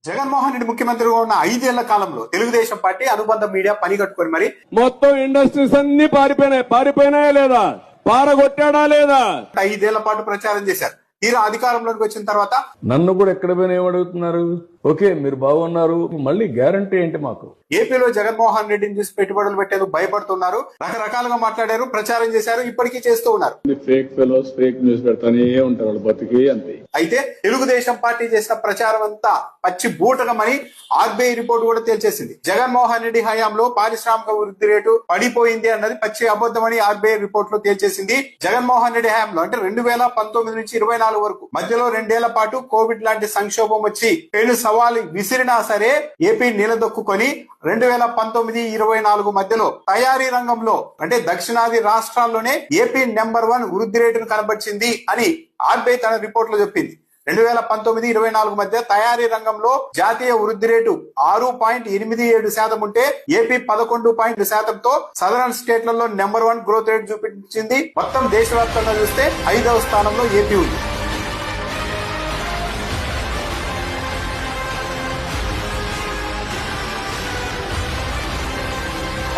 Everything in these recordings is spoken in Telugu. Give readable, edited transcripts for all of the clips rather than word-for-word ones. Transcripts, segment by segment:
జగన్మోహన్ రెడ్డి ముఖ్యమంత్రిగా ఉన్న 5 ఏళ్ల కాలంలో తెలుగుదేశం పార్టీ అనుబంధ మీడియా పని కట్టుకొని మరి మొత్తం ఇండస్ట్రీస్ అన్ని పారిపోయినాయా లేదా, పారగొట్టాడా లేదా? 5 ఏళ్ల పాటు ప్రచారం చేశారు. తీరా అధికారంలోకి వచ్చిన తర్వాత నన్ను కూడా ఎక్కడ పోయినా ఏమడుగుతున్నారు? ఓకే, మీరు బాగున్నారు, మళ్ళీ గ్యారంటీ ఏంటి మాకు? ఏపీలో జగన్మోహన్ రెడ్డిని చూసి పెట్టుబడులు పెట్టేందుకు భయపడుతున్నారు. రకరకాలుగా మాట్లాడారు, ప్రచారం చేశారు, ఇప్పటికీ చేస్తూ ఉన్నారు. ఫేక్ ఫెలోస్ ఫేక్ న్యూస్ పెడతానే ఉంటారు, వాళ్ళు బతికి అంతే. అయితే తెలుగుదేశం పార్టీ చేసిన ప్రచారం అంతా పచ్చి బూటకమని ఆర్బీఐ రిపోర్ట్ కూడా తేల్చేసింది. జగన్మోహన్ రెడ్డి హయాంలో పారిశ్రామిక వృద్ధి రేటు పడిపోయింది అన్నది పచ్చి అబద్ధమని ఆర్బీఐ రిపోర్ట్ లో తేల్చేసింది. జగన్మోహన్ రెడ్డి హయాంలో అంటే 2019 నుంచి 24 వరకు మధ్యలో 2 ఏళ్ల పాటు కోవిడ్ లాంటి సంక్షోభం వచ్చి పెను సవాలు విసిరినా సరే ఏపీ నిలదొక్కుని 2019-24 మధ్యలో తయారీ రంగంలో అంటే దక్షిణాది రాష్ట్రాల్లోనే ఏపీ నెంబర్ 1 వృద్ధి రేటును కనబర్చింది అని ఆర్బీఐ తన రిపోర్ట్ లో చెప్పింది. 2019-24 మధ్య తయారీ రంగంలో జాతీయ వృద్ధి రేటు 6.87% ఉంటే ఏపీ 11% సదరన్ స్టేట్లలో నెంబర్ 1 గ్రోత్ రేట్ చూపించింది. మొత్తం దేశవ్యాప్తంగా చూస్తే 5వ స్థానంలో ఏపీ ఉంది.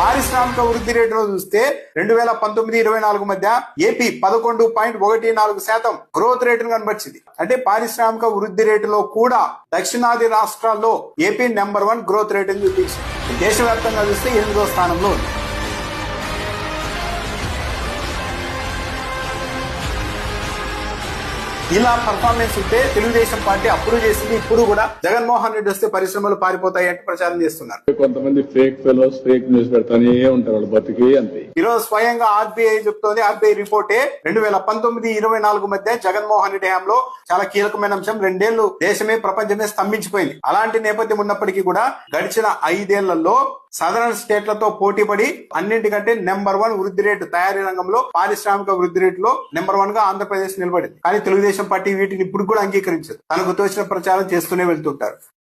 పారిశ్రామిక వృద్ధి రేటులో చూస్తే 2019-24 మధ్య ఏపీ 11.14% గ్రోత్ రేటును కనబర్చింది. అంటే పారిశ్రామిక వృద్ధి రేటులో కూడా దక్షిణాది రాష్ట్రాల్లో ఏపీ నెంబర్ 1 గ్రోత్ రేటును చూపించింది. దేశవ్యాప్తంగా చూస్తే 8వ స్థానంలో ఉంది. ఇలా పర్ఫార్మెన్స్ ఉంటే తెలుగుదేశం పార్టీ అప్రూవ్ చేసింది. ఇప్పుడు కూడా జగన్మోహన్ రెడ్డి వస్తే పరిశ్రమలు పారిపోతాయి అంటే ప్రచారం చేస్తున్నారు. కొంతమంది ఫేక్ ఫెలోస్ ఫేక్ న్యూస్ పెడతానే ఉంటారు, వాళ్ళు బతికి అంతే. ఈరోజు స్వయంగా ఆర్బీఐ చెప్తోంది. ఆర్బీఐ రిపోర్టే 2019-24 మధ్య జగన్మోహన్ రెడ్డి హయాంలో చాలా కీలకమైన అంశం. 2 ఏళ్లు దేశమే ప్రపంచమే స్తంభించిపోయింది. అలాంటి నేపథ్యం ఉన్నప్పటికీ కూడా గడిచిన 5 ఏళ్లలో సదరన్ స్టేట్లతో పోటీపడి అన్నింటికంటే నెంబర్ 1 వృద్ధి రేటు తయారీ రంగంలో పారిశ్రామిక వృద్ధి రేటులో నెంబర్ 1 గా ఆంధ్రప్రదేశ్ నిలబడింది. కానీ తెలుగుదేశం పార్టీ వీటిని ఇప్పుడు కూడా అంగీకరించదు. తనకు తోచిన ప్రచారం చేస్తూనే వెళ్తుంటారు.